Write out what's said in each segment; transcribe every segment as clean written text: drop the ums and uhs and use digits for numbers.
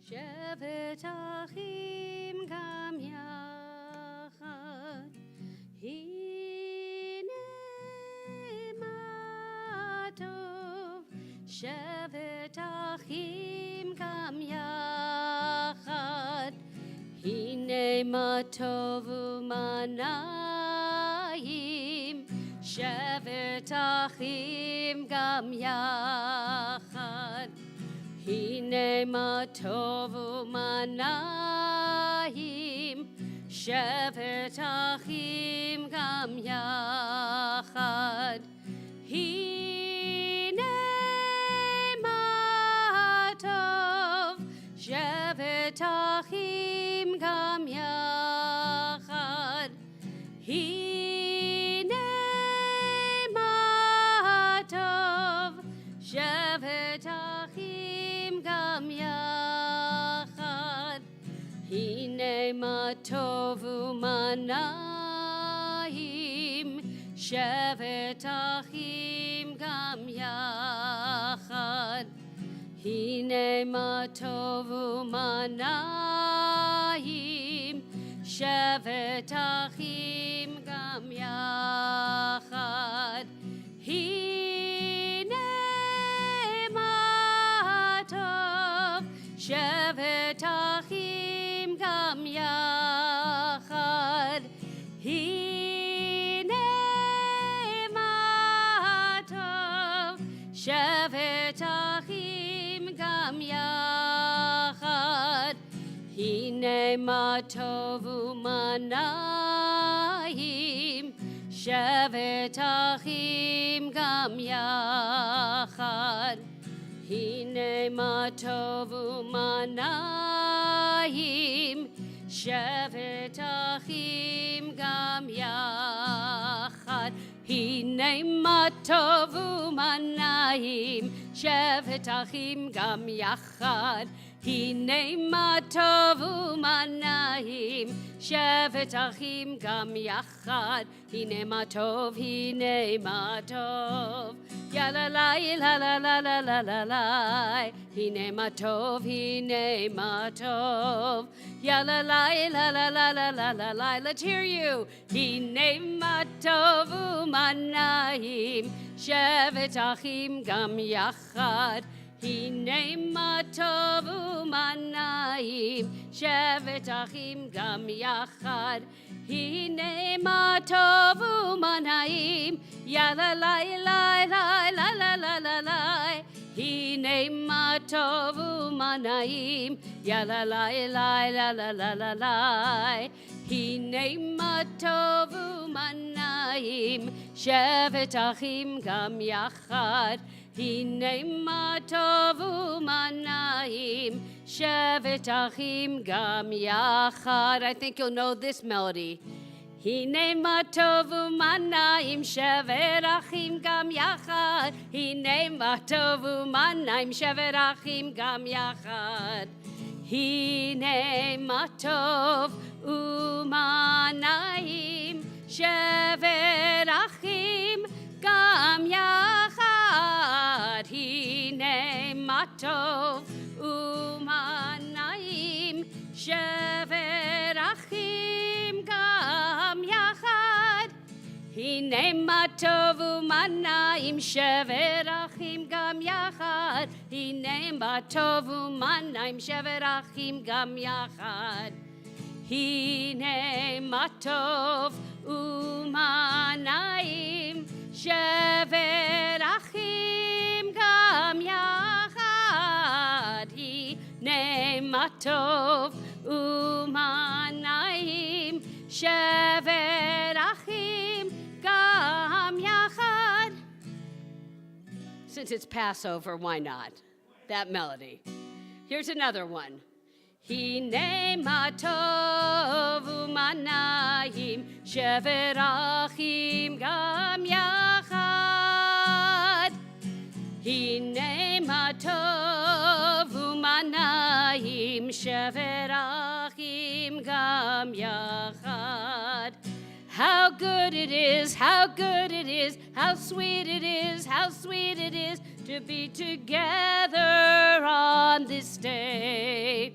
שבת אחים גם יחד, הנה מה טוב. שבת אחים גם יחד, הנה מה טוב ומה נעים. שבת אחים גם יחד, הנה מה טוב ומה נעים. שבת אחים גם יחד, הנה מה טוב. שבת אחים גם יחד, הנה מה טוב. שבת אחים גם יחד, הנה מה טוב ומה נעים. שבת אחים גם יחד, הנה מה טוב ומה נעים. שבת אחים גם יחד, הנה מה טוב. שבת אחים גם יחד, הנה מה טוב. שבת אחים גם יחד, הנה מה טוב ומה נעים. שבת אחים גם יחד, הנה מה טוב ומה נעים. שבת אחים גם יחד, הנה מה טוב ומה נעים. שבת אחים גם יחד, הנה מה טוב ומה נעים. שבת אחים גם יחד, הנה מה טוב, הנה מה טוב. יא לה לה לה לה לה לה לה לה לה, הנה מה טוב, הנה מה טוב. יא לה לה לה לה לה לה לה לה לה, let's hear you. הנה מה טוב ומה נעים. שבת אחים גם יחד, הנה מה טוב ומה נעים. שבת אחים גם יחד, הנה מה טוב ומה נעים. יא לה לה לה לה לה לה לה לה לה, הנה מה טוב ומה נעים. יא לה לה לה לה לה לה לה לה, הנה מה טוב ומה נעים. שבת אחים גם יחד, הנה מה טוב ומה נעים. שבת אחים גם יחד. I think you'll know this melody. הנה מה טוב ומה נעים. שבת אחים גם יחד, הנה מה טוב ומה נעים. שבת אחים גם יחד, הנה מה טוב ומה נעים. שבת אחים גם יחד, הנה מה טוב ומה נעים. שבת אחים גם יחד, הנה מה טוב ומה נעים. שבת אחים גם יחד, הנה מה טוב ומה נעים. שבת אחים גם יחד, הנה מה טוב ומה נעים. שבת אחים גם יחד, הנה מה טוב ומה נעים. שבת אחים גם יחד. Since it's Passover, why not? That melody. Here's another one. הנה מה טוב ומה נעים. שבת אחים גם יחד, הנה מה טוב ומה נעים. שבת אחים גם יחד. How good it is, how good it is, how sweet it is, how sweet it is to be together on this day.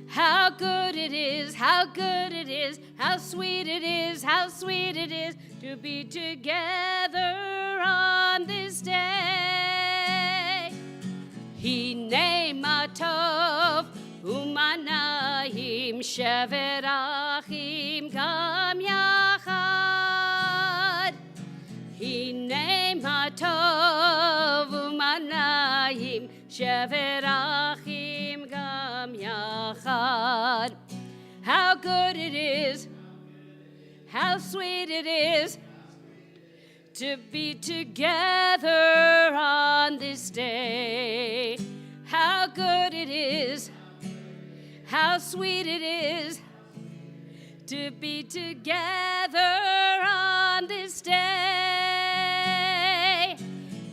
How good it is, how good it is, how sweet it is, how sweet it is to be together on this day. Hine matov umanayim shevet achim gam yachad. Hine matov umanayim shevet achim gam yachad. How good it is, how sweet it is to be together on this day. How good it is, how sweet it is to be together on this day.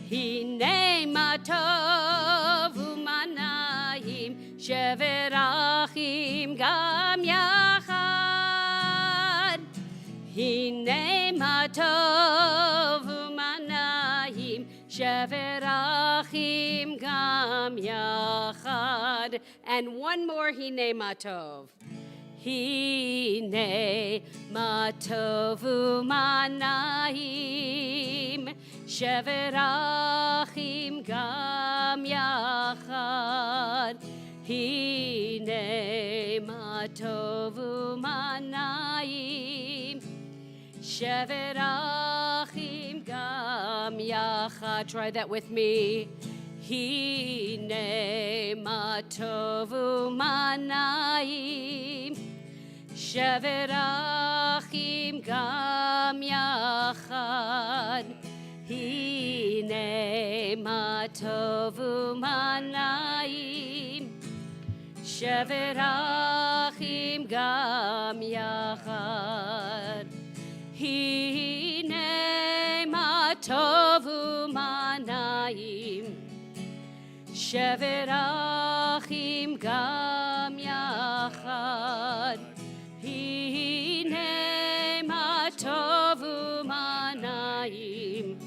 Hine matov umanayim shevet achim gam yachad. Hine matov umanayim shevet achim gam yachad. And one more hine matov. Hine matov umanayim shevet achim gam yachad. Hine matov umanayim shevet achim gam yachad. Try that with me. Hine matov umanayim shevet achim gam yachad. Hine matov umanayim shevet achim gam yachad. Hine matov umanayim shevet achim gam yachad. Hine matov umanayim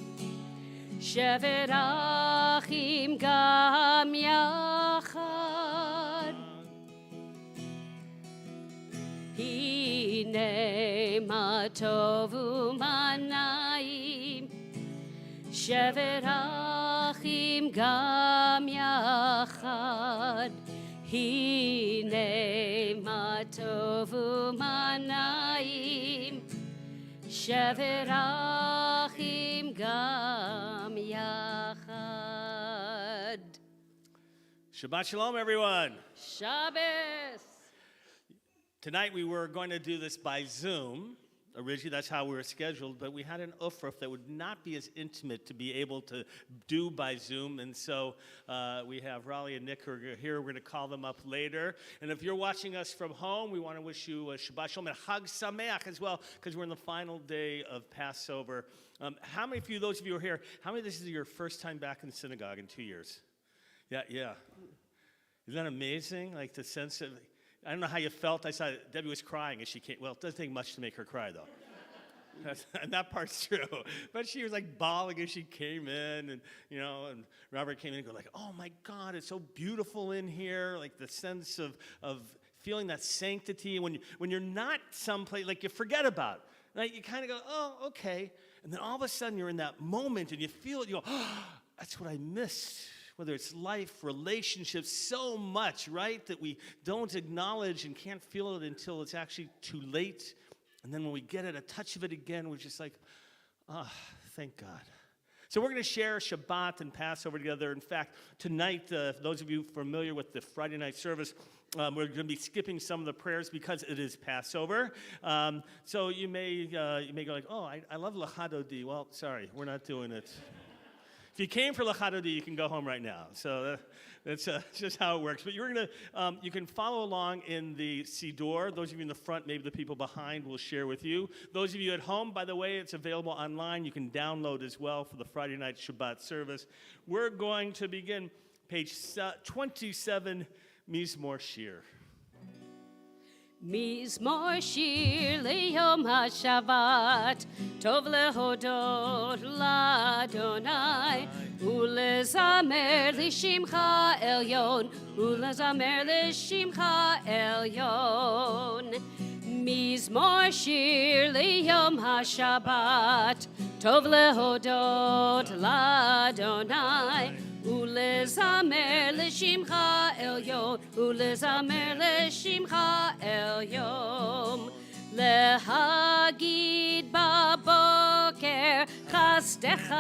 shevet achim gam yachad. Hine matov umanayim shevet achim gam yachad. Hine matov umanayim shevet achim gam yachad. Shabbat shalom, everyone. Shabbos. Tonight we were going to do this by Zoom. Originally, that's how we were scheduled, but we had an Aufruf that would not be as intimate to be able to do by Zoom, and so we have Raleigh and Nick who are here. We're going to call them up later. And if you're watching us from home, we want to wish you a Shabbat Shalom and Chag Sameach as well, because we're in the final day of Passover. How many of you, those of you who are here, how many of this is your first time back in synagogue in 2 years? Yeah. Isn't that amazing? Like the sense of... I don't know how you felt. I saw Debbie was crying as she came. Well, it doesn't take much to make her cry, though. And that part's true. But she was like bawling as she came in, and and Robert came in and go like, "Oh my God, it's so beautiful in here!" Like the sense of feeling that sanctity when you're not someplace, like you forget about it. Right? You kind of go, "Oh, okay," and then all of a sudden you're in that moment and you feel it. You go, "Oh, that's what I missed." Whether it's life, relationships, so much, right, that we don't acknowledge and can't feel it until it's actually too late. And then when we get it, a touch of it again, we're just like, thank God. So we're going to share Shabbat and Passover together. In fact, tonight, those of you familiar with the Friday night service, we're going to be skipping some of the prayers because it is Passover. So you may go like, oh, I love L'chadodi. Well, sorry, we're not doing it. If you came for L'chadodi, you can go home right now. So that's just how it works. But you're gonna, you can follow along in the Siddur. Those of you in the front, maybe the people behind will share with you. Those of you at home, by the way, it's available online. You can download as well for the Friday night Shabbat service. We're going to begin page 27, Mizmor Shir. מזמור שיר ליום השבת, טוב להודות לאדוני, ולזמר לשמך עליון, ולזמר לשמך עליון. מזמור שיר ליום השבת, טוב להודות לאדוני, ולזמר לשמך עליון, ולזמר לשמך עליון. להגיד בבוקר חסדך,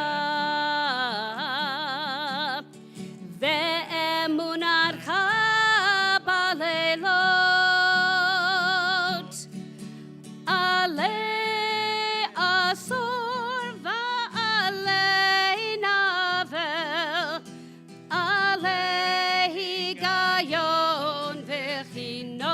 ואמונתך בלילות. עלי עשור ועלי נבל, עלי היגיון וכינור.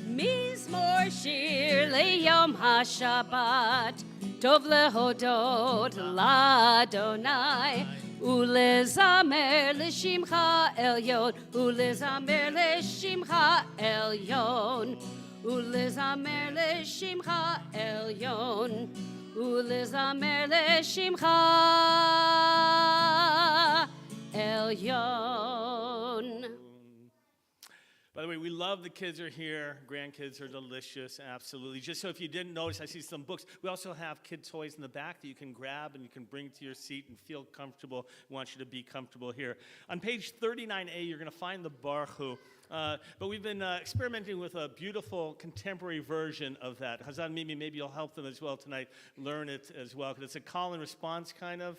מזמור שיר ליום השבת, טוב להודות לאדוני, ולזמר לשמך עליון, ולזמר לשמך עליון, ולזמר לשמך עליון, ולזמר לשמך עליון. By the way, we love the kids are here. Grandkids are delicious, absolutely. Just so if you didn't notice, I see some books. We also have kid toys in the back that you can grab and you can bring to your seat and feel comfortable. We want you to be comfortable here. On page 39A, you're going to find the Baruch Hu. But we've been experimenting with a beautiful contemporary version of that. Hazan Mimi, maybe you'll help them as well tonight, learn it as well, because it's a call and response kind of.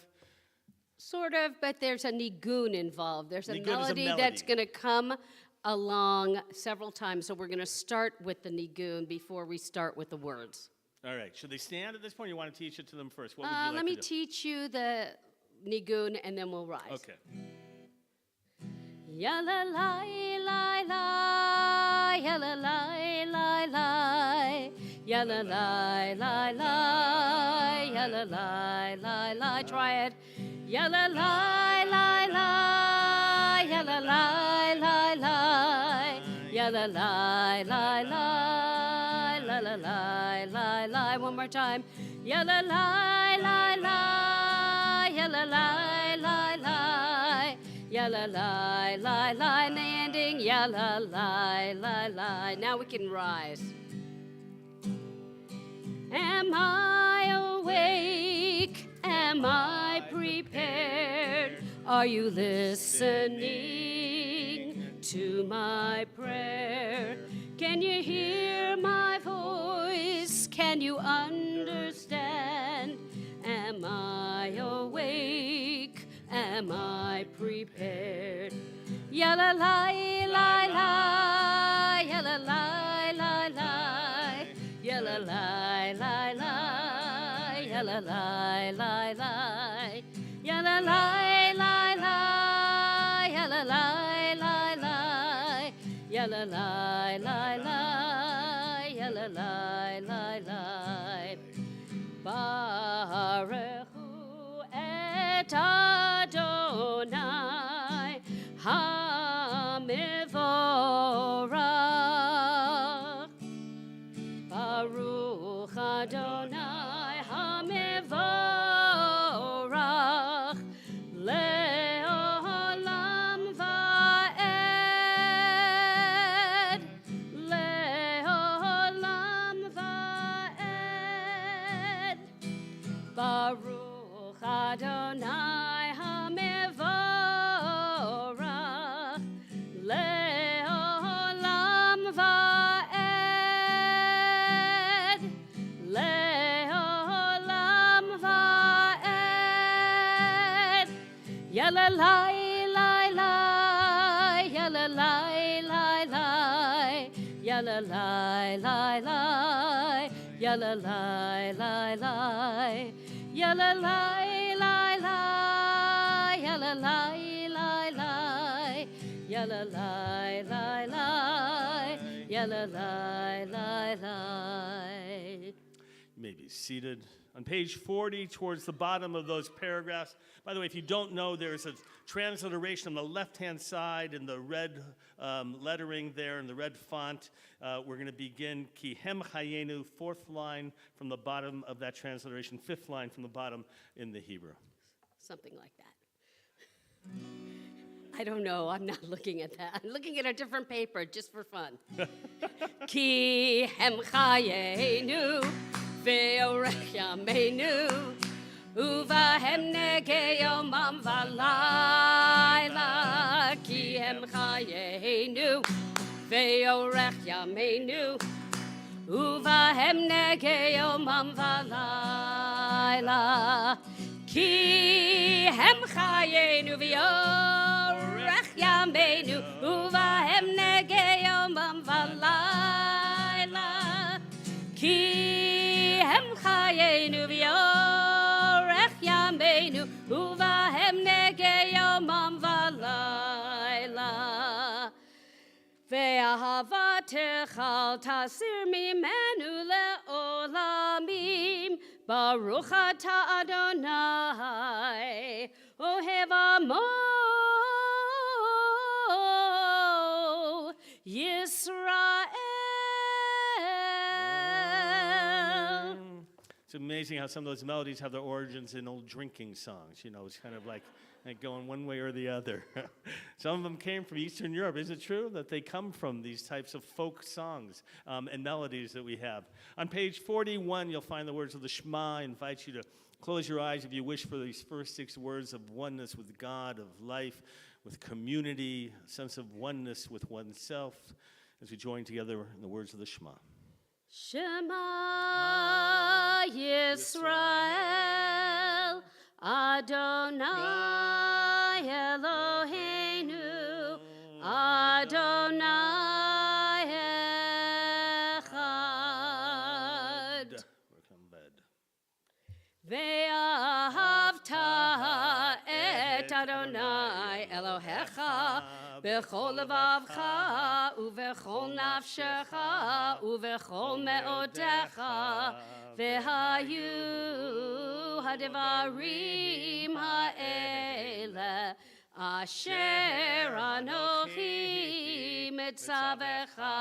Sort of, but there's a nigun involved. There's a Nigun is a melody melody. that's going to come along several times, so we're going to start with the nigun before we start with the words. All right. Should they stand at this point, or you want to teach it to them first? What would you like Let me to do? teach you the nigun, and then we'll rise. Okay. Ya la la la la, ya la la la la, ya la la la la, ya la la la la. Try it. Ya la la la la, ya la la la la, ya la la la la, la la la la la. One more time. Ya la la la la, ya la la la la, ya la la la la. And the ending. Ya la la la la. Now we can rise. Am I awake? Am I prepared? Are you listening to my prayer? Can you hear my voice? Can you understand? Am I awake? Am I prepared? Ya la la la la, ya la la la la, ya la la la la, ya la la la la, ya la la la la, ya la la la la, ya la la la la, ya la la la la. Baruch Hu et Adonai HaMevorach. Baruch Adonai HaMevorach le'olam va'ed, le'olam va'ed. Baruch Adonai HaMevorach le'olam va'ed, le'olam va'ed. Ya la la la la, ya la la la la, ya la la la la, ya la la la la, ya la la la la, ya la la la la, ya la la la la, ya la la la la. You may be seated. On page 40, towards the bottom of those paragraphs, by the way, if you don't know, there's a transliteration on the left-hand side in the red lettering there in the red font. We're going to begin Ki Hem Chayenu, fourth line from the bottom of that transliteration, fifth line from the bottom in the Hebrew. Something like that. I don't know. I'm not looking at that. I'm looking at a different paper just for fun. Ki Hem Chayenu. Ve'orech yameinu, uvahem negei yomam v'layla, ki hem chayenu. Ve'orech yameinu, uvahem negei yomam v'layla, ki hem chayenu. Ve'orech yameinu, uvahem negei yomam v'layla, ki Hem chayenu v'yorech yameinu uvahem negei yomam v'layla ve'ahavatecha al tasir mimenu le'olamim baruch ata Adonai ohev amo Yisrael. It's amazing how some of those melodies have their origins in old drinking songs. You know, it's kind of like going one way or the other. Some of them came from Eastern Europe. Is it true that they come from these types of folk songs and melodies that we have? On page 41, you'll find the words of the Shema. I invite you to close your eyes if you wish for these first 6 words of oneness with God, of life, with community, a sense of oneness with oneself, as we join together in the words of the Shema. Shema Yisrael, Adonai Eloheinu, Adonai Echad. Ve'ahavta et Adonai Elohecha b'chol levavcha uv'chol nafshecha uv'chol me'odecha v'hayu ha'devarim ha'ele asher anochi mitzavecha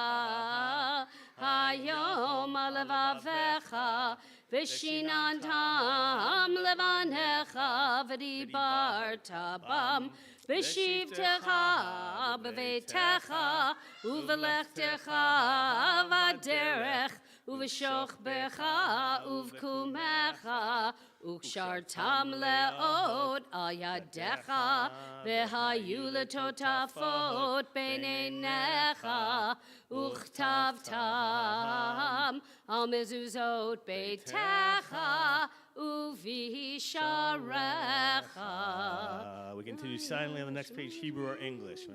hayom alevavecha v'shinantam levanecha v'dibarta bam v'shivtecha b'veitecha uv'lechtecha v'derech uv'shochbecha uv'kumecha ukshartam le'od al yadecha v'hayu letotafot b'neinecha uchtavtam al mezuzot beitecha uvisharecha. We continue silently on the next page, Hebrew or English.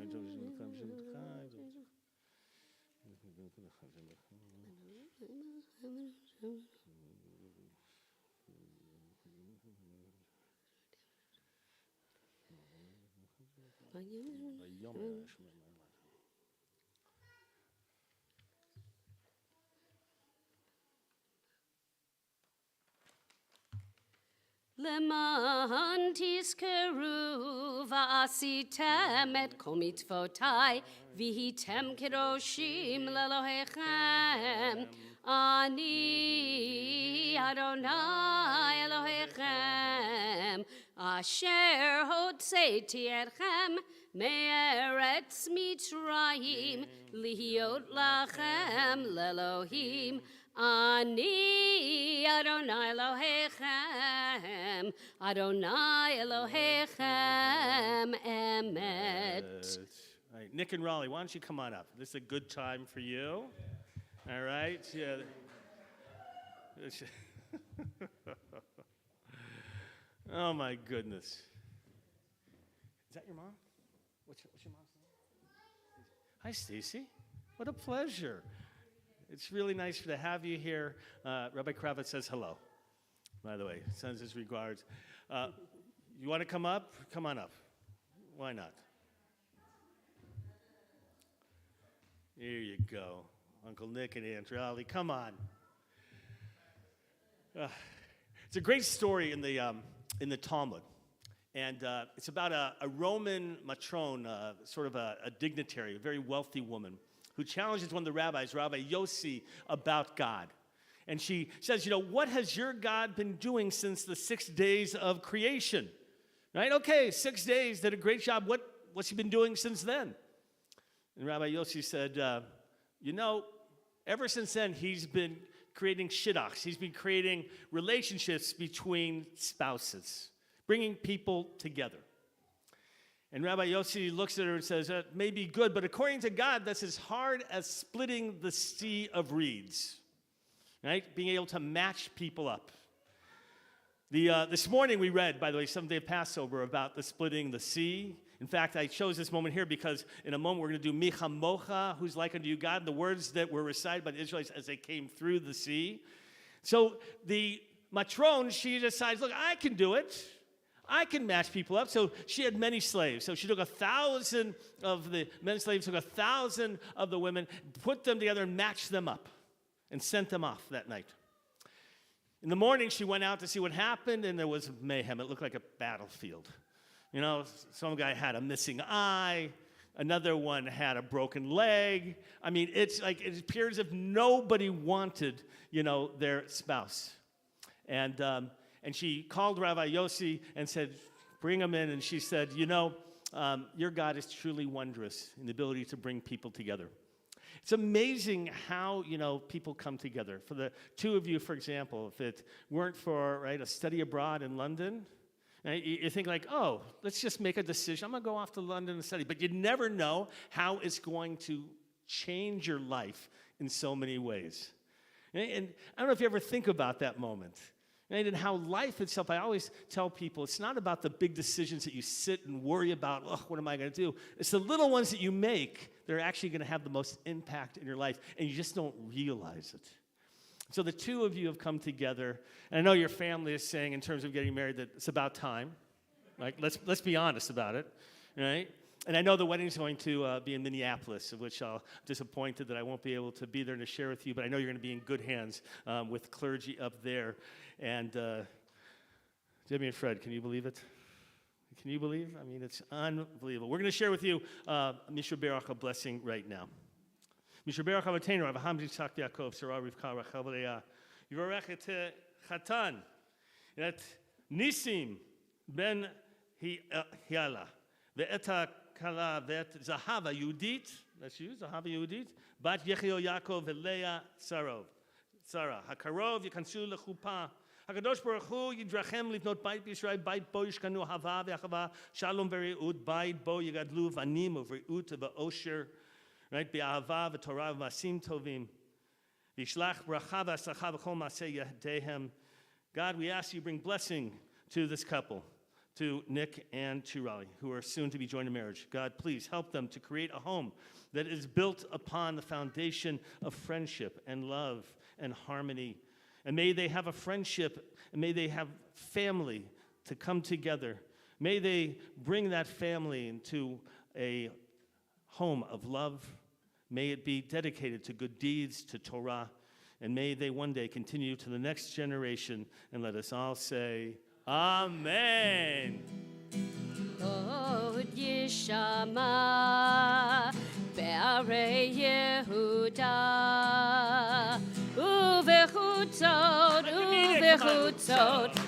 Leman tizkeru va'asitem et kol mitzvotai v'hitem kedoshim lelohechem ani Adonai Elohechem asher hotzeiti etchem me'eretz Mitzrayim lihiot lachem lelohim Ani Adonai Elohechem, Adonai Elohechem emet. All right, Nick and Raleigh, why don't you come on up? This is a good time for you. All right. Yeah. Oh my goodness. Is that your mom? What's your mom's name? Hi, Stacy. What a pleasure. It's really nice to have you here. Rabbi Kravitz says hello, by the way. Sends his regards. You want to come up? Come on up. Why not? Here you go. Uncle Nick and Aunt Raleigh, come on. It's It's a great story in the Talmud. And it's about a Roman matron, sort of a dignitary, a very wealthy woman, who challenges one of the rabbis, Rabbi Yossi, about God. And she says, what has your God been doing since the 6 days of creation? Right? Okay, 6 days, did a great job. What's he been doing since then? And Rabbi Yossi said, ever since then, he's been creating shidduchs. He's been creating relationships between spouses, bringing people together. And Rabbi Yossi looks at her and says, that may be good, but according to God, that's as hard as splitting the sea of reeds, right? Being able to match people up. This morning we read, by the way, Seventh Day of Passover, about the splitting the sea. In fact, I chose this moment here because in a moment we're going to do Mi Chamocha, who's like unto you, God, the words that were recited by the Israelites as they came through the sea. So the matron, she decides, look, I can do it. I can match people up. So she had many slaves. So she took 1,000 of the men slaves, took 1,000 of the women, put them together and matched them up and sent them off that night. In the morning, she went out to see what happened, and there was mayhem. It looked like a battlefield. Some guy had a missing eye. Another one had a broken leg. I mean, it appears as if nobody wanted, their spouse. And she called Rabbi Yossi and said, bring him in. And she said, your God is truly wondrous in the ability to bring people together. It's amazing how, people come together. For the two of you, for example, if it weren't for, a study abroad in London, you think let's just make a decision. I'm going to go off to London and study. But you never know how it's going to change your life in so many ways. And I don't know if you ever think about that moment. And how life itself, I always tell people, it's not about the big decisions that you sit and worry about, what am I going to do? It's the little ones that you make that are actually going to have the most impact in your life, and you just don't realize it. So the two of you have come together, and I know your family is saying in terms of getting married that it's about time. Let's be honest about it, right? And I know the wedding's going to be in Minneapolis, of which I'm disappointed that I won't be able to be there to share with you, but I know you're going to be in good hands with clergy up there. And Debbie and Fred, can you believe it? Can you believe? I mean, it's unbelievable. We're going to share with you Mishra Berach, a blessing right now. Mishra Berach Avotenu, Avraham Yitzchak Yaakov, Sarah Rivka Rachel Leah, Yivarech et Chatan, et Nisim ben Hiala, ve'et Kala, ve'et Zahava Yehudit, that's you, Zahava Yehudit, bat Yechio Yaakov ve'Leah Sarah, Hakarov Yikansu lechupa, HaKadosh Baruch Hu yidrachem livnot bait b'Yisrael, bait bo yishkanu hava ve'achava, shalom ve're'ut, bait bo yigadlu vanim u've're'ut ve'osher, right? Be'ahava ve'torah ve'masim tovim, v'yishlach bracha ve'aslacha v'chol ma'aseh yedehem. God, we ask you bring blessing to this couple, to Nick and to Raleigh, who are soon to be joined in marriage. God, please help them to create a home that is built upon the foundation of friendship and love and harmony. And may they have a friendship, and may they have family to come together. May they bring that family into a home of love. May it be dedicated to good deeds, to Torah, and may they one day continue to the next generation. And let us all say, Amen. Od Yishama Be'arei Yehuda Uvechutzot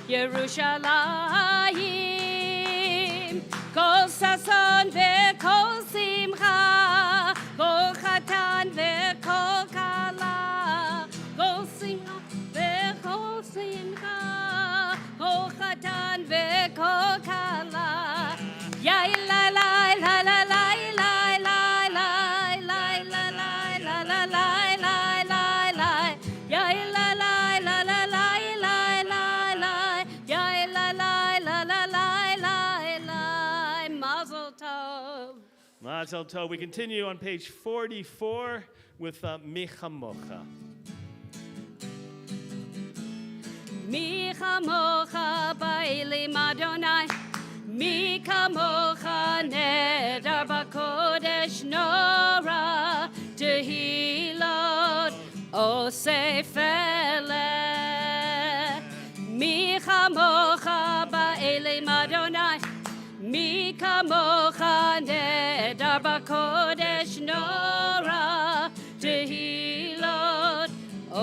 Yerushalayim Kol sason ve'kol simcha Kol chatan ve'kol kala Kol simcha ve'kol simcha Kol chatan ve'kol kala Yai la la la la la la la la la la la la la la la Yai la la la la la la la la Yai la la la la la la la Mazel tov. Mazel tov. We continue on page 44 with Mi Chamocha. Mi chamocha bailim Adonai, mi kamocha neder b'kodesh nora, tehilot osef eleh. Mi kamocha nedar b'kodesh nora tehilot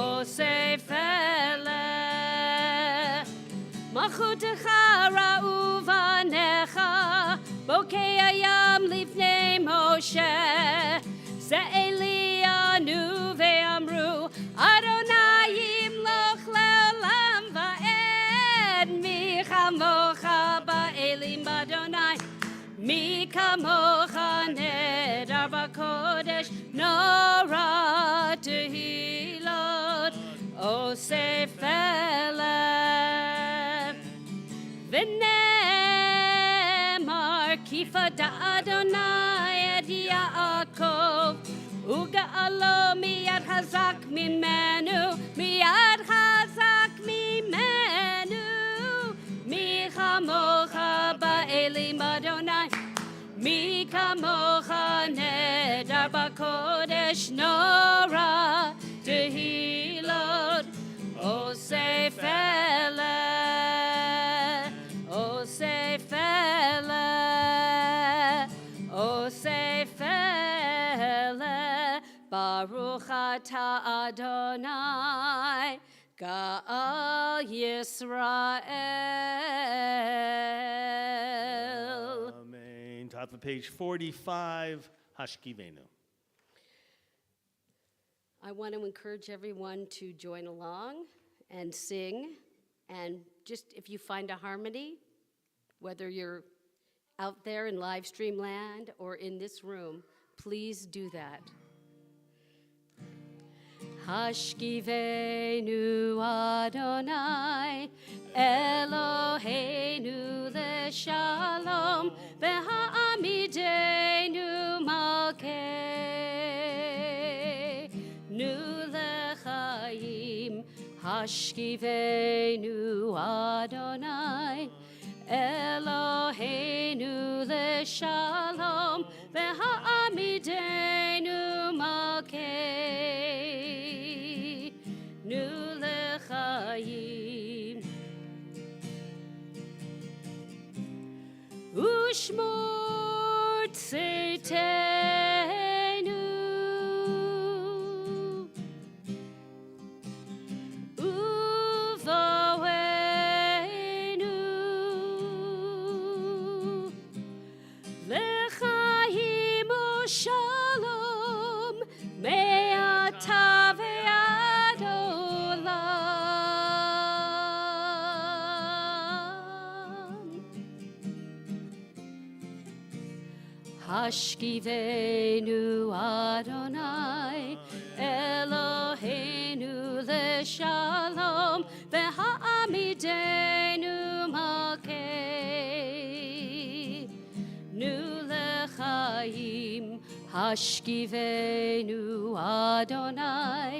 osef eleh malchutecha ra'u vanecha bokei hayam lifnei Moshe Ze'elianu ve'amru Adonai imloch le'olam va'ed mi chamocha ba'elim Adonai mi kamocha nedar b'kodesh nora tehilot osef eleh v'nemar kifa da'Adonai et Yaakov uga'alo miyad hazak mimenu miyad hazak mimenu mi chamocha ba'elim Adonai mi kamocha nedar b'kodesh nora tehilot osef eleh osef eleh osef eleh baruch atah Adonai Ga'al Yisrael. Amen. Top of page 45, Hashkivenu. I want to encourage everyone to join along and sing. And just if you find a harmony, whether you're out there in live stream land or in this room, please do that. Hashkivenu Adonai Eloheinu leshalom v'ha'amidenu malkeinu lechaim Hashkivenu Adonai Eloheinu leshalom v'ha'amidenu malkeinu lechaim Ushmor tzeitenu uvoenu lechaim ushalom me'ata ve'ad olam Hashkivenu Adonai Eloheinu leshalom v'ha'amidenu malkeinu lechaim Hashkivenu Adonai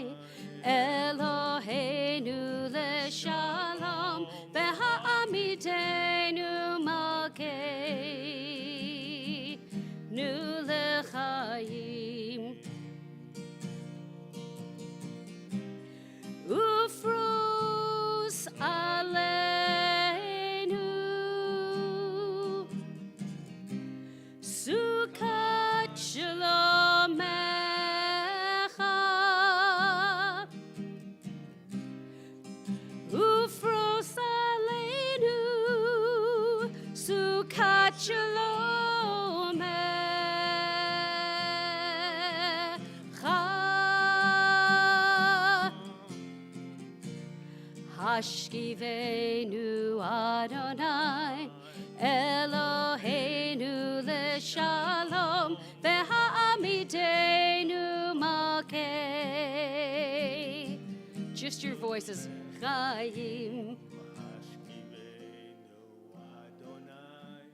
Eloheinu leshalom v'ha'amidenu malkeinu lechaim Ufrus aleinu Sukkot shalomecha Ufrus aleinu Sukkot shalomecha Hashkivenu Adonai Eloheinu leshalom v'ha'amidenu malkei. Just your voices. Chaim. Hashkivenu Adonai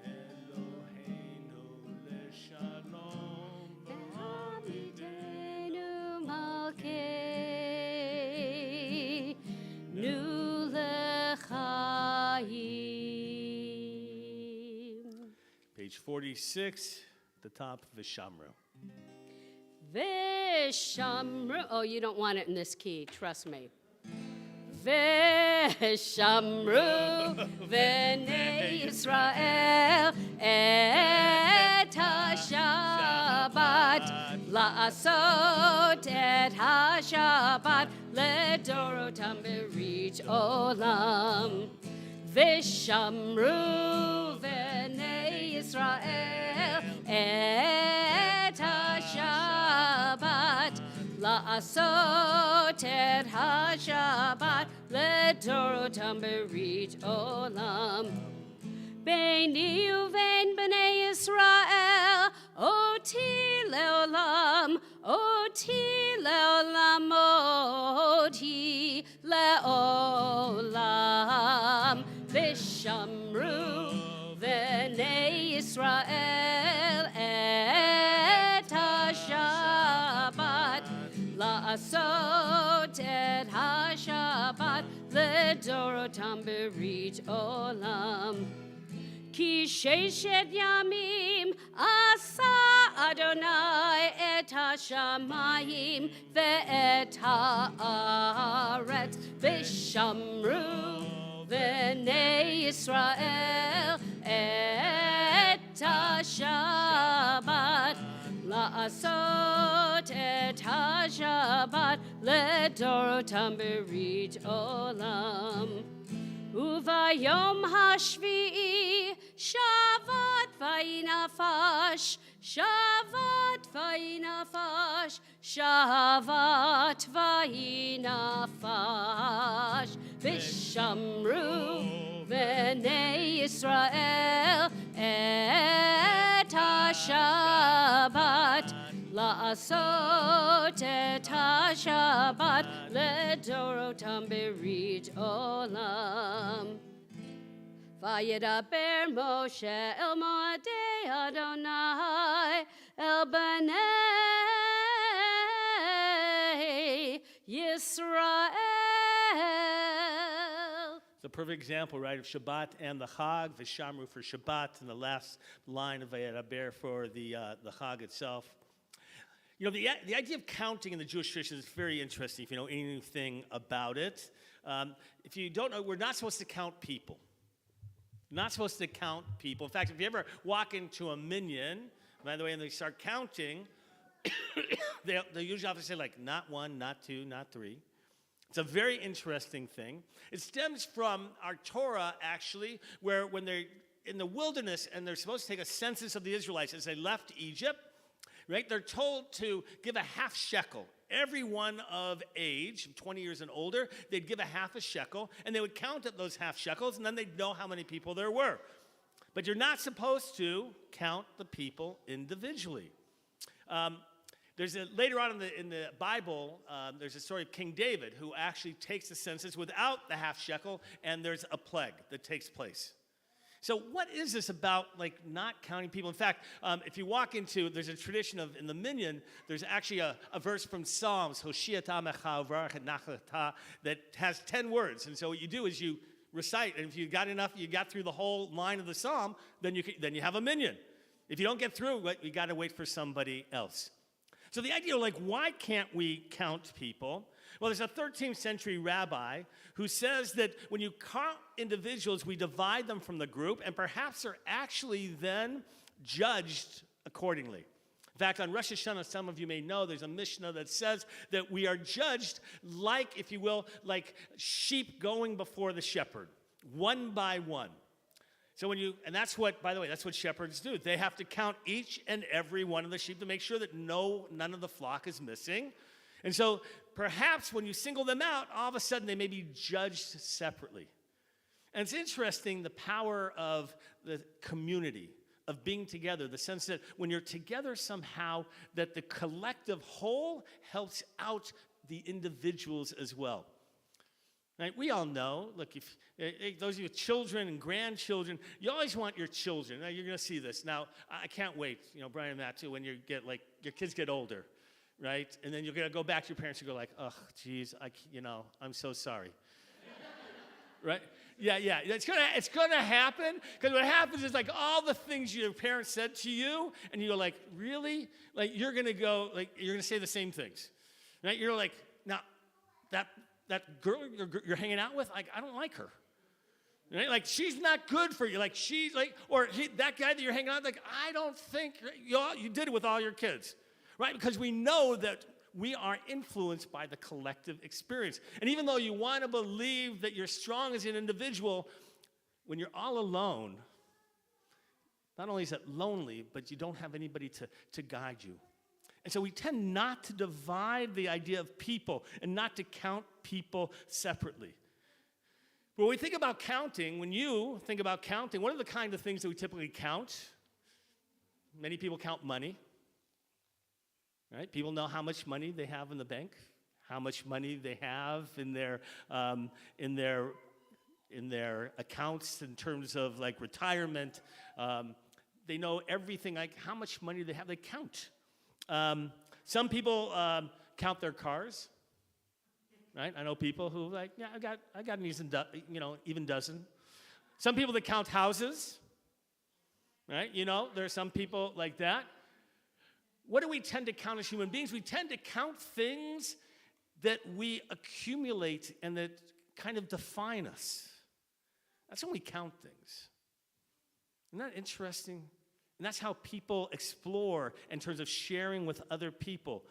Eloheinu leshalom V'ha'amidenu malkei. Nu lechaim. Page 46, the top, Vishamru. Vishamru. Oh, you don't want it in this key, trust me. Vishamru v'nei Yisrael את השבת, לעשות את השבת לדורותם ברית עולם. ושמרו בני ישראל את השבת, לעשות את השבת לדורותם ברית עולם. ביני ובין בני ישראל אותי לעולם, אותי לעולם, אותי לעולם. ושמרו בני ישראל את השבת, לעשות את השבת לדורותם ברית עולם. כי ששת ימים עשה אדוני את השמיים ואת הארץ, ושמרו בני ישראל את השבת, לעשות את השבת לדורותם ברית עולם. וביום השביעי שבת ויהי נפש, שבת ויהי נפש, שבת ויהי נפש. ושמרו בני ישראל את השבת, לעשות את השבת לדורותם ברית עולם. וידבר משה אל מועדי אדוני אל בני Yisrael. It's a perfect example, right, of Shabbat and the Chag, Vishamru for Shabbat, and the last line of Vayedaber for the Chag itself. You know, the idea of counting in the Jewish tradition is very interesting if you know anything about it. If you don't know, we're not supposed to count people. Not supposed to count people. In fact, if you ever walk into a minyan, by the way, and they start counting, they usually have to say, like, not one, not two, not three. It's a very interesting thing. It stems from our Torah, actually, where when they're in the wilderness and they're supposed to take a census of the Israelites as they left Egypt, right? They're told to give a half shekel. Everyone of age, 20 years and older, they'd give a half a shekel, and they would count up those half shekels, and then they'd know how many people there were. But you're not supposed to count the people individually. Later on in the Bible, there's a story of King David who actually takes the census without the half shekel, and there's a plague that takes place. So what is this about, like, not counting people? In fact, if you walk into, there's a tradition of, in the minyan, there's actually a verse from Psalms, that has 10 words. And so what you do is you recite, and if you got enough, you got through the whole line of the psalm, then you have a minyan. If you don't get through, you got to wait for somebody else. So the idea, like, why can't we count people? Well, there's a 13th century rabbi who says that when you count individuals, we divide them from the group, and perhaps they're actually then judged accordingly. In fact, on Rosh Hashanah, some of you may know, there's a Mishnah that says that we are judged like, if you will, like sheep going before the shepherd, one by one. So and that's what, by the way, that's what shepherds do. They have to count each and every one of the sheep to make sure that none of the flock is missing. And so perhaps when you single them out, all of a sudden they may be judged separately. And it's interesting, the power of the community, of being together, the sense that when you're together somehow, that the collective whole helps out the individuals as well. Right? We all know, look, if those of you with children and grandchildren, you always want your children. Now, you're going to see this. Now, I can't wait, Brian and Matt, too, when you get, like, your kids get older, right? And then you're going to go back to your parents and go like, oh, geez, I'm so sorry. Right? Yeah. It's gonna happen, because what happens is, like, all the things your parents said to you, and you go like, really? Like, you're going to say the same things, right? You're like, now, that girl you're hanging out with, like, I don't like her, Right? Like, she's not good for you. Like, she's like, or that guy that you're hanging out with, like, I don't think you did it with all your kids. Right? Because we know that we are influenced by the collective experience. And even though you want to believe that you're strong as an individual, when you're all alone, not only is it lonely, but you don't have anybody to guide you. And so we tend not to divide the idea of people and not to count people separately. But when we think about counting, when you think about counting, what are the kind of things that we typically count? Many people count money. Right? People know how much money they have in the bank, how much money they have in their accounts in terms of like retirement. They know everything, like how much money they have. They count. Some people count their cars. Right? I know people who like, yeah, I got an even dozen. Some people that count houses. Right? There are some people like that. What do we tend to count as human beings? We tend to count things that we accumulate and that kind of define us. That's when we count things. Isn't that interesting? And that's how people explore in terms of sharing with other people.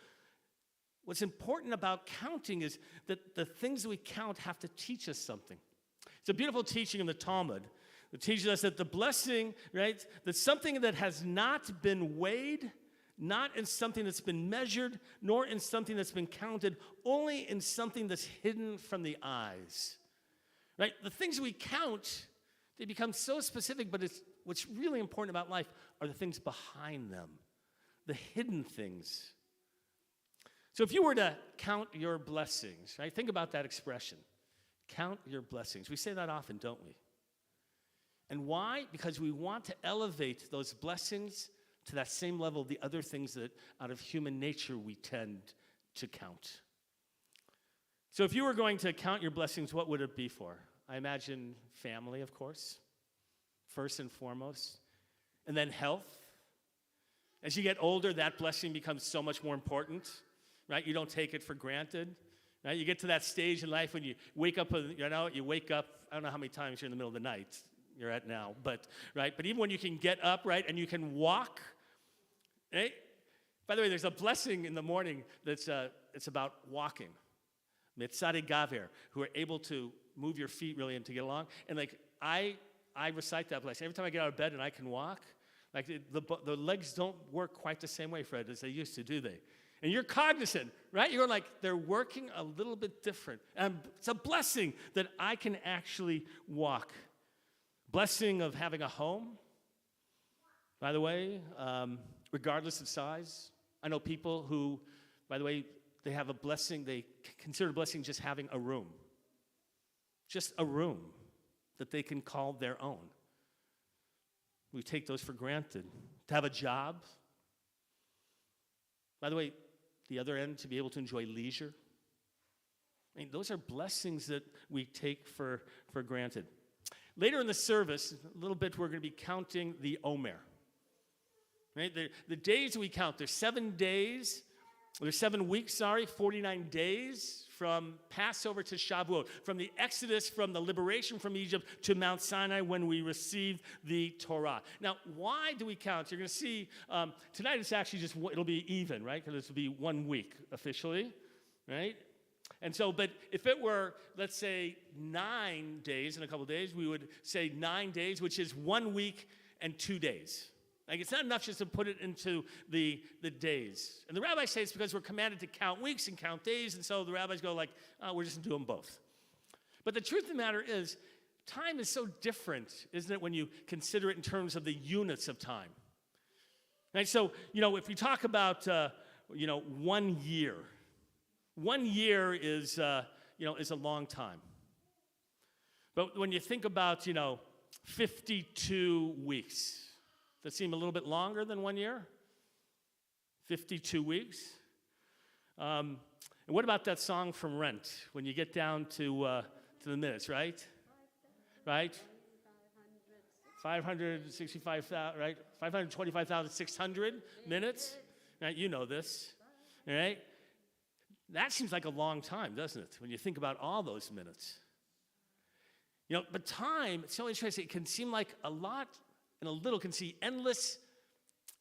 What's important about counting is that the things that we count have to teach us something. It's a beautiful teaching in the Talmud. It teaches us that the blessing, right, that something that has not been weighed, not in something that's been measured, nor in something that's been counted, only in something that's hidden from the eyes. Right? The things we count, they become so specific, but what's really important about life are the things behind them, the hidden things. So if you were to count your blessings, right? Think about that expression. Count your blessings. We say that often, don't we? And why? Because we want to elevate those blessings to that same level of the other things that out of human nature we tend to count. So if you were going to count your blessings, what would it be for? I imagine family, of course, first and foremost, and then health. As you get older, that blessing becomes so much more important, right? You don't take it for granted, right? You get to that stage in life when you wake up, you wake up, I don't know how many times you're in the middle of the night you're at now, but, right? But even when you can get up, right, and you can walk, right? By the way, there's a blessing in the morning that's it's about walking. Mitzade Gaver, who are able to move your feet really and to get along. And like I recite that blessing. Every time I get out of bed and I can walk, like the legs don't work quite the same way, Fred, as they used to, do they? And you're cognizant, right? You're like, they're working a little bit different. And it's a blessing that I can actually walk. Blessing of having a home, by the way, regardless of size. I know people who, by the way, they have a blessing, they consider a blessing just having a room. Just a room that they can call their own. We take those for granted. To have a job. By the way, the other end, to be able to enjoy leisure. I mean, those are blessings that we take for granted. Later in the service, a little bit, we're going to be counting the Omer. Right? The days we count, there's 7 days, there's 7 weeks, 49 days from Passover to Shavuot, from the Exodus, from the liberation from Egypt to Mount Sinai when we received the Torah. Now, why do we count? You're going to see, tonight it's actually just, it'll be even, right? Because this will be 1 week officially, right? And so, but if it were, let's say, 9 days in a couple of days, we would say 9 days, which is 1 week and 2 days. Like, it's not enough just to put it into the days. And the rabbis say it's because we're commanded to count weeks and count days, and so the rabbis go like, we're just going to do them both. But the truth of the matter is, time is so different, isn't it, when you consider it in terms of the units of time. Right? So, if we talk about, 1 year, 1 year is a long time. But when you think about, 52 weeks, that seem a little bit longer than 1 year? 52 weeks. And what about that song from Rent, when you get down to the minutes, right? Right? 565,000, right? 525,600 minutes. Right? You know this, all right? That seems like a long time, doesn't it, when you think about all those minutes? You know, but time, it's so interesting. It can seem like a lot and a little, can seem endless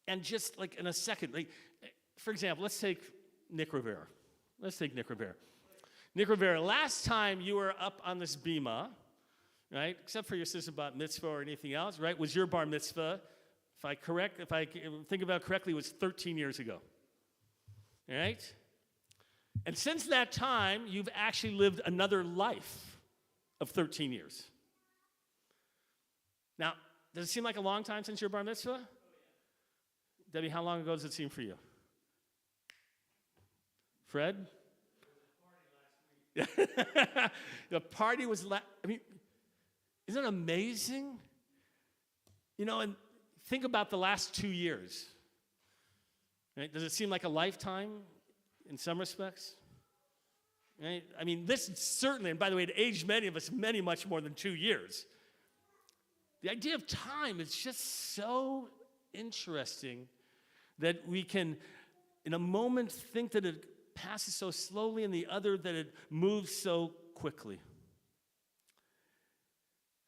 and just like in a second. Like, for example, let's take Nick Rivera. Nick Rivera, last time you were up on this bima, right, except for your sister bat mitzvah or anything else, right, was your bar mitzvah. If I think about it correctly, it was 13 years ago. All right? And since that time, you've actually lived another life of 13 years. Now, does it seem like a long time since your bar mitzvah? Debbie, how long ago does it seem for you? Fred? The party was I mean, isn't it amazing? You know, and think about the last 2 years. Right? Does it seem like a lifetime in some respects? Right? I mean, this certainly, and by the way, it aged many of us much more than 2 years. The idea of time is just so interesting that we can, in a moment, think that it passes so slowly, and the other that it moves so quickly.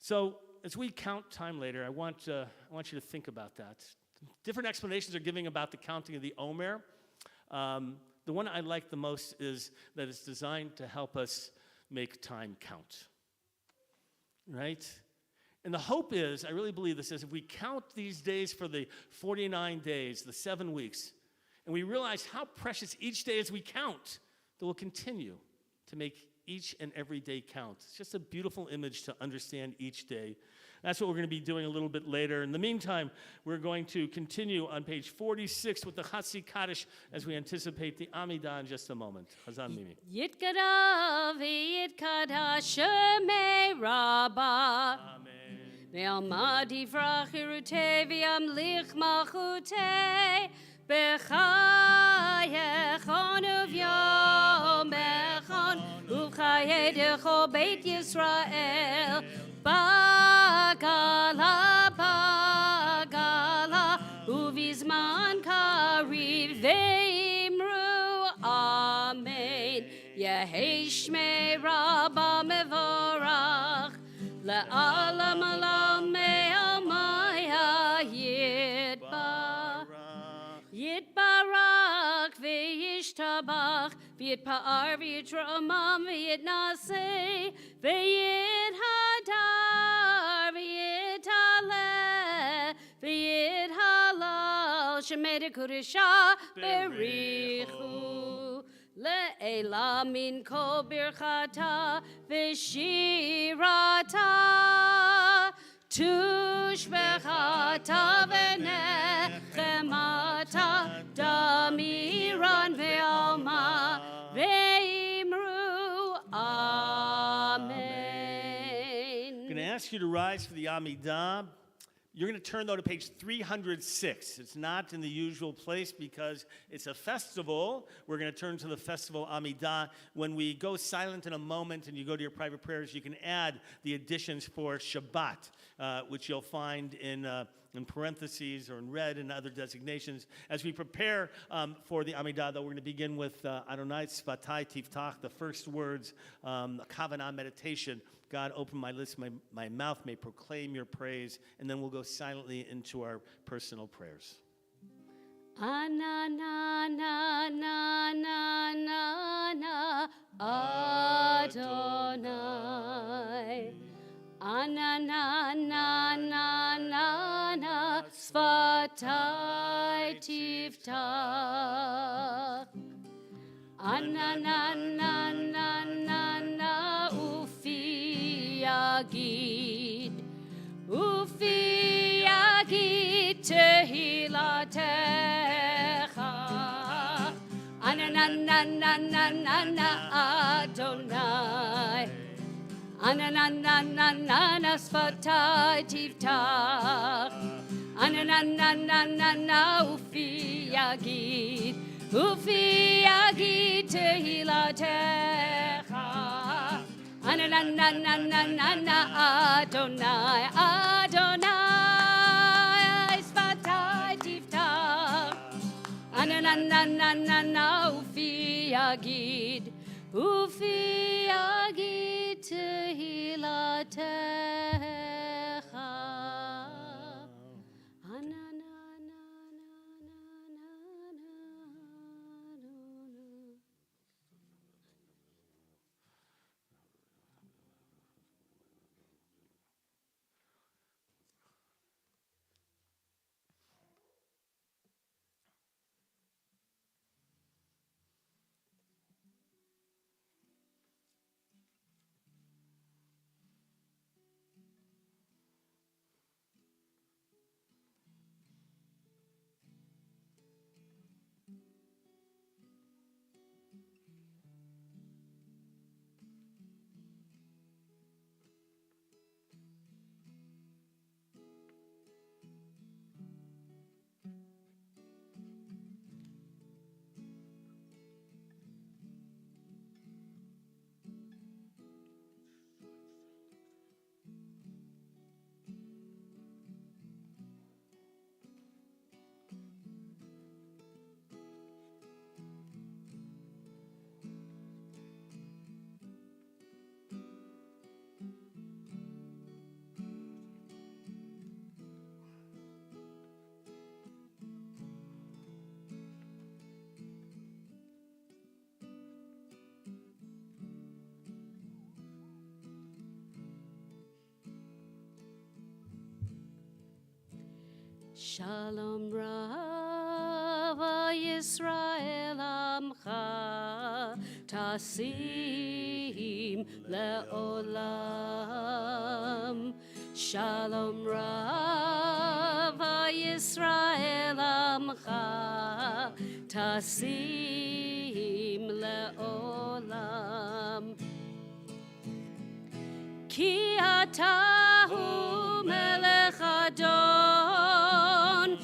So, as we count time later, I want you to think about that. Different explanations are giving about the counting of the Omer. The one I like the most is that it's designed to help us make time count. Right? And the hope is, I really believe this is, if we count these days for the 49 days, the 7 weeks, and we realize how precious each day is we count, that we'll continue to make each and every day count. It's just a beautiful image to understand each day. That's what we're going to be doing a little bit later. In the meantime, we're going to continue on page 46 with the Chatzi Kaddish as we anticipate the Amidah in just a moment. Hazan Mimi. Yitkara v'yitkada shemei rabba. Amen. Ve'alma divrach irute v'yamlich malchute b'chayechon uvyomechon u'chayedecho beit Yisrael bagala bagala uvizman kariv ve'imru amen Yehei rabba mevorach le'alam alam me'amaya yitbarak ve'yishtabach v'yitpa'ar v'yitramam v'yitnaseh v'yithadar v'yithaleh v'yithalal shemei kudesha berichu le'ela min kol birchata v'shirata tushbechata v'nechemata damiran ve'alma ve'imru amen. I'm going to ask you to rise for the Amidah. You're going to turn, though, to page 306. It's not in the usual place because it's a festival. We're going to turn to the festival Amidah. When we go silent in a moment and you go to your private prayers, you can add the additions for Shabbat, which you'll find in parentheses or in red and other designations. As we prepare for the Amidah, though, we're going to begin with Adonai Tzvatai Tiftach, the first words, Kavanah meditation. God, open my lips, my mouth may proclaim your praise, and then we'll go silently into our personal prayers. Ana na na na na na na Adonai. Ana na na na na na Tzvatai Tiftach. Ana na na na na na Ufi Yagid Tehilatecha. Ana na na na na na na Adonai. Ana na na na na na Tzvatai Tiftach. Ana na na na na na Ufi Yagid Tehilatecha. Ana na na na na na na Adonai Adonai Tzvatai Tiftach. Ana na na na na na Ufi Yagid תהילתך. Shalom Rava Yisrael Amcha Tasim Le'olam. Shalom Rava Yisrael Amcha Tasim Le'olam. Ki atahu melech adon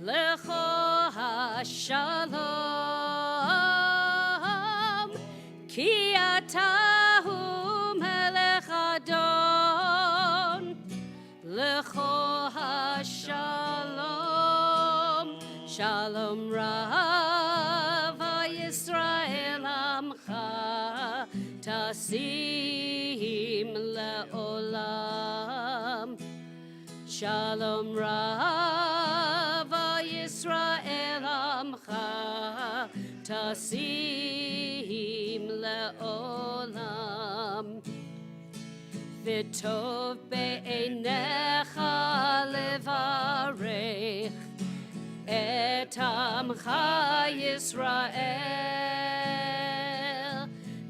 lecho hashalom. Ki atahu melech adon lecho hashalom. Shalom Rava Yisrael Amcha Tasim Le'olam. Shalom Rava Yisrael Amcha Tasim Le'olam. V'tov be'einecha levarech et Amcha Yisrael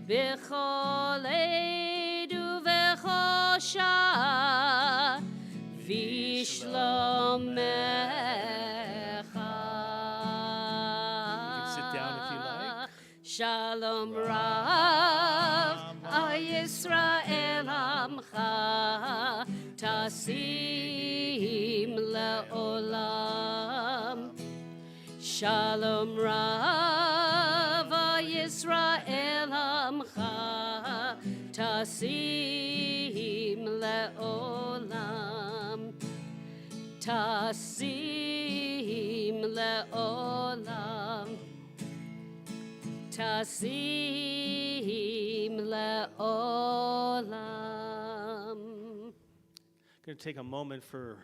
b'chol edu v'chol shah v'shlomecha. You can sit down if you like. Shalom Rav Yisrael Amcha Tasim Le'olam. Shalom Rav Yisrael Amcha Tasim Le'olam. Tasim Le'olam. Tasim Le'olam. Going to take a moment for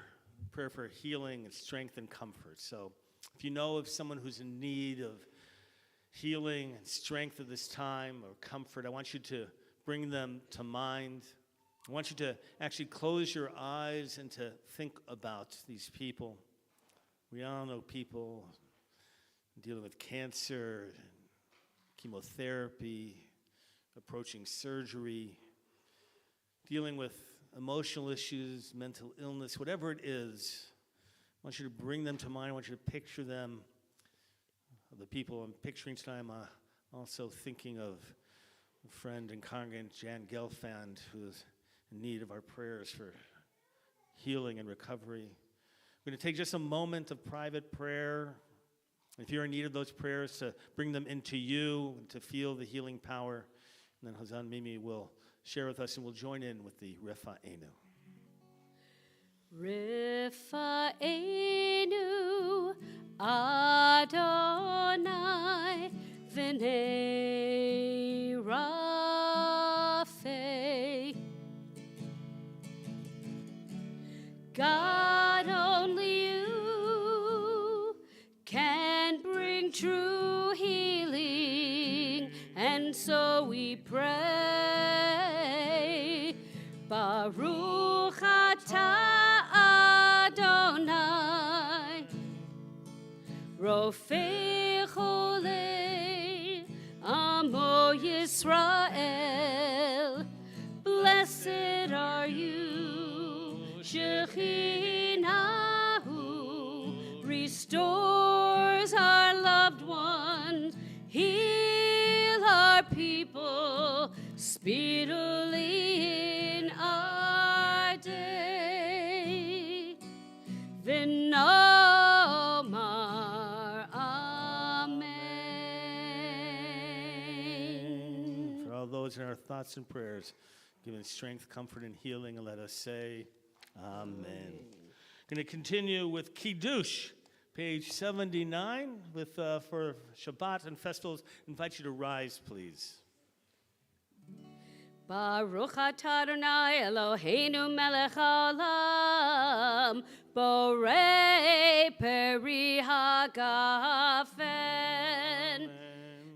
prayer for healing and strength and comfort. So if you know of someone who's in need of healing and strength at this time or comfort, I want you to bring them to mind. I want you to actually close your eyes and to think about these people. We all know people dealing with cancer, chemotherapy, approaching surgery, dealing with emotional issues, mental illness, whatever it is. I want you to bring them to mind. I want you to picture them. Of the people I'm picturing tonight, I'm also thinking of a friend and congregant, Jan Gelfand, who is in need of our prayers for healing and recovery. We're going to take just a moment of private prayer. If you're in need of those prayers, to bring them into you and to feel the healing power. And then Hazan Mimi will share with us and we'll join in with the Rifa'enu. Rifa'enu Adonai v'nei Rafei God, only you can bring true healing, and so we pray. Baruch atah Adonai, Rofei Cholei Amo Yisrael. Blessed are you, Shekhinah, restores our loved ones, heal our people speedily in our day. V'nomar Amen. For all those in our thoughts and prayers, giving strength, comfort, and healing, and let us say, Amen. Going to continue with Kiddush, page 79, with for Shabbat and festivals. I invite you to rise, please. Baruch atah Adonai Eloheinu melech haolam, borei peri hagafen.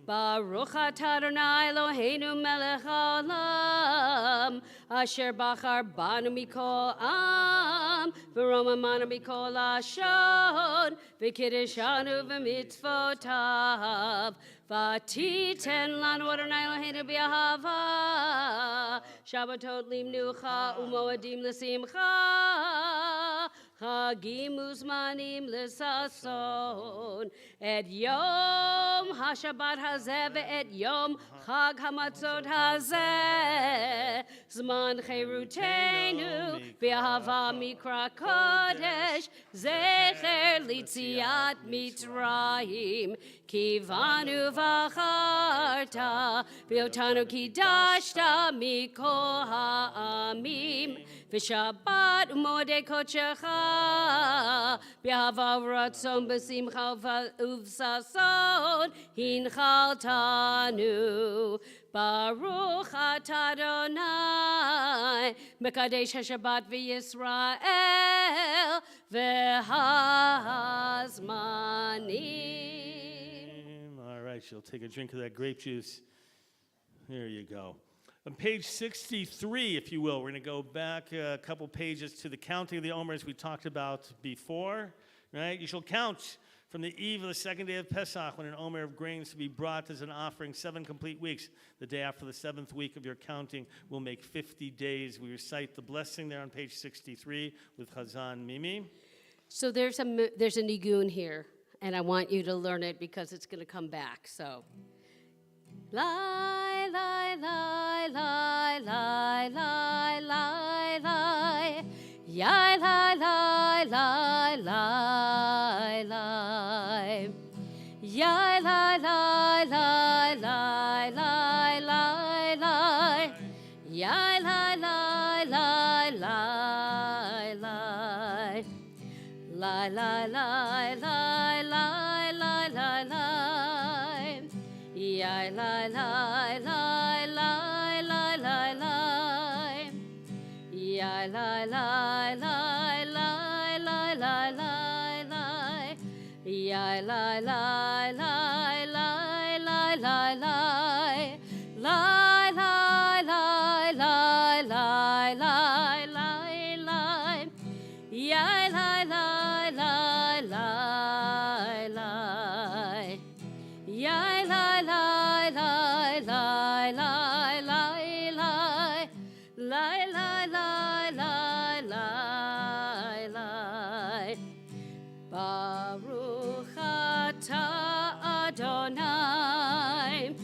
Baruch atah Adonai Eloheinu melech haolam, asher bachar banu mikol am, v'romamanu mikol lashon, v'kiddeshanu v'mitzvotav, v'titen lanu Adonai Eloheinu b'ahava, Shabbatot limnucha u'moadim l'simcha, Chagim uzmanim l'sason, et yom ha-Shabbat hazeh ve'et yom Chag hamatzot hazeh, zman cherutenu v'ahava mikra kodesh, zecher litziat mitzrayim, kivanu v'acharta, v'otanu kidashta mikol ha'amim, v'shabbat u'modei kodshecha, b'ahava v'ratzon b'simcha uv'sason, hinchaltanu. Baruch atah Adonai, mekadesh haShabbat v'Yisrael v'hazmanim. All right, you'll take a drink of that grape juice. There you go. On page 63, if you will, we're going to go back a couple pages to the counting of the Omers we talked about before. Right? You shall count from the eve of the second day of Pesach, when an omer of grains to be brought as an offering 7 complete weeks. The day after the 7th week of your counting will make 50 days. We recite the blessing there on page 63 with Chazan Mimi. So there's a nigun here, and I want you to learn it because it's going to come back. So, lie, lie, lie, lie, lie, lie, lie, lie. Yai, lie, lie, lie, lie, lie. Yai, lie, lie, lie, lie, lie, lie, lie. Yai, lie, lie, lie, lie, lie. Lie, lie, lie, lie, lie, lie, lie, lie. Yai, lie, lie, lie, lie, lie, lie, lie. Yai, lie, lie, lie, lie, lie, lie, lie, lie. Yai, lie, lie, lie, lie, lie, lie, lie. Lie, lie, lie, lie, lie, lie, lie, lie. Yai, lie, lie, lie, lie, lie. Yai, lie, lie, lie, lie, lie, lie, lie. Lie, lie, lie, lie, lie, lie. Baruch atah Adonai,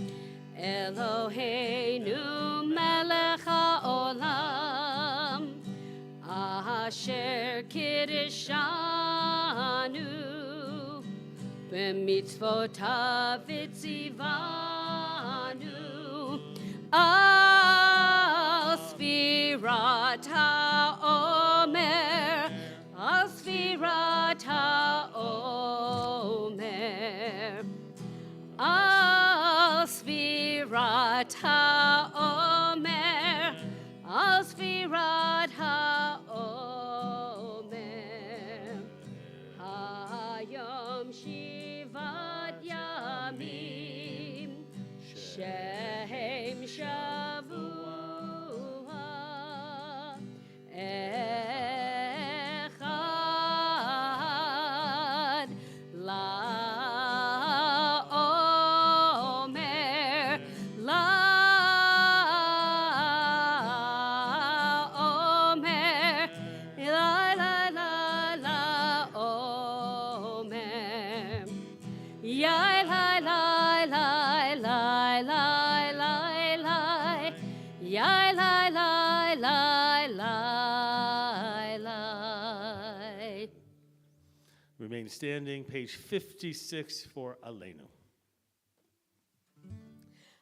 Eloheinu melech haolam, asher kiddeshanu, b'mitzvotav v'tzivanu, al sfirat ha'omer, al sfirat ha'omer, al sfirat ha'omer, al sfirat ha'omer. shivat yamim shem shavua echad la-omer la-omer la-la-la-la-omer Yai-lai-lai-lai-lai-lai-lai Yai-lai-lai-lai-lai. Remain standing, page 56 for Aleinu.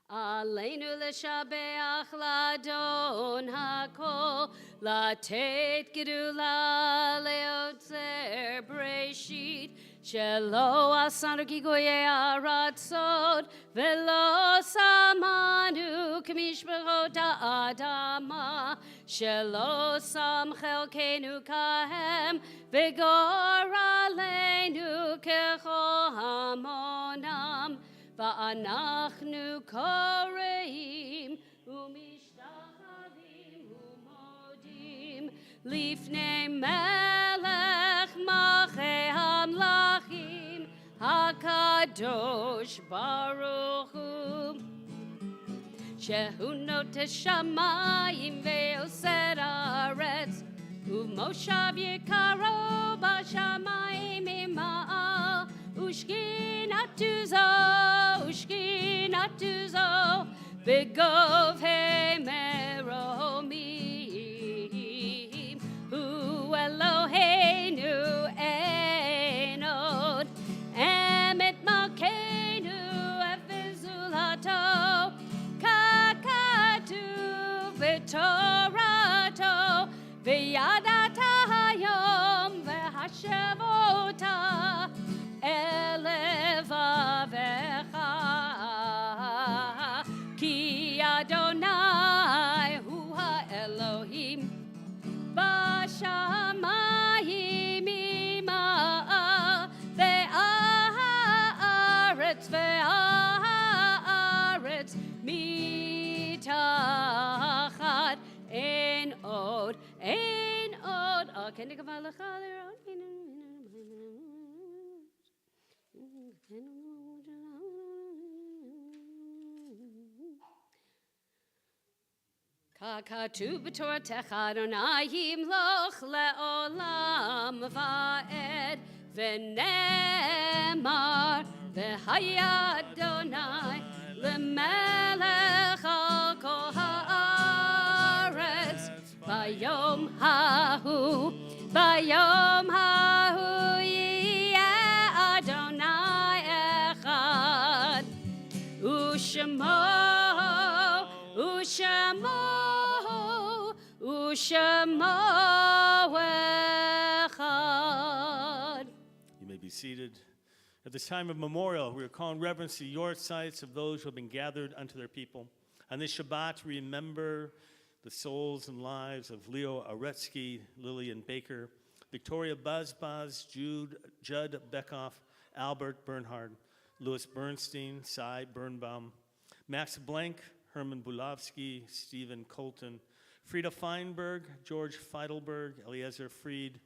Aleinu l'shabeach l'adon hakol latet gedula leotzer breshit shelo asanu ki goyei aratzot velo samanu k'mishpachot ha'adama shelo sam chelkenu kahem v'gor aleinu kechol hamonam va'anachnu koreim umishtachavim umodim lifnei melech malchei hamlachim hakadosh baruch hu shehu notes shamayim ve'oser haaretz umoshav yikaro b'shamayim ima'al ushkinatuzo bigov hemeromim hu Eloheinu enod emet malkeinu efizulato kakatu v'torato v'yadata hayom v'hashavota elevavecha ki Adonai hu ha-Elohim b'shamayim ima'ah ve'aretz mitachat ein od k'negava lecha l'ra'in Kakatu b'toratecha Adonai yimloch le'olam va'ed v'nemar v'haya Adonai l'melech al kol ha'aretz bayom hahu yiyeh Adonai echad u'shemo echad. You may be seated. At this time of memorial, we are calling reverence to your sights of those who have been gathered unto their people. On this Shabbat, we remember the souls and lives of Leo Aretsky, Lillian Baker, Victoria Buzbaz, Judd Beckoff, Albert Bernhard, Louis Bernstein, Cy Birnbaum, Max Blank, Herman Bulovsky, Stephen Colton, Frida Feinberg, George Feidelberg, Eliezer Fried,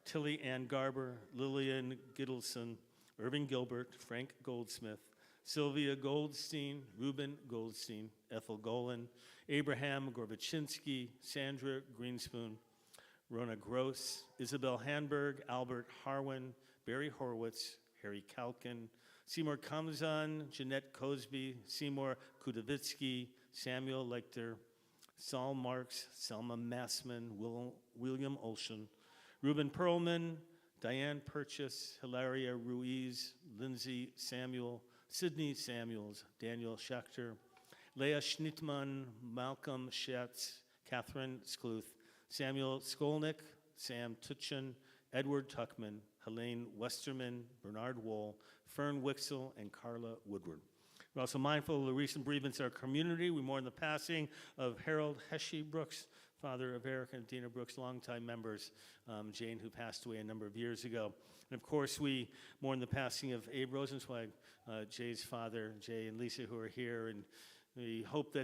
Tilly Ann Garber, Lillian Gittleson, Irving Gilbert, Frank Goldsmith, Sylvia Goldstein, Reuben Goldstein, Ethel Golan, Abraham Gorbachinsky, Sandra Greenspoon, Rona Gross, Isabel Hanberg, Albert Harwin, Barry Horowitz, Harry Kalkin, Seymour Kamzan, Jeanette Cosby, Seymour Kudovitsky, Samuel Lecter, Saul Marks, Selma Massman, William Olshan, Reuben Perlman, Diane Purchase, Hilaria Ruiz, Lindsay Samuel, Sidney Samuels, Daniel Schechter, Leah Schnittman, Malcolm Schatz, Catherine Skluth, Samuel Skolnick, Sam Tutchin, Edward Tuckman, Helene Westerman, Bernard Wohl, Fern Wixel, and Carla Woodward. We're also mindful of the recent bereavements in our community. We mourn the passing of Harold Heshy Brooks, Father of Eric and Dina Brooks, longtime members, Jane, who passed away a number of years ago. And of course, we mourn the passing of Abe Rosenzweig, Jay's father, Jay and Lisa, who are here, and we hope that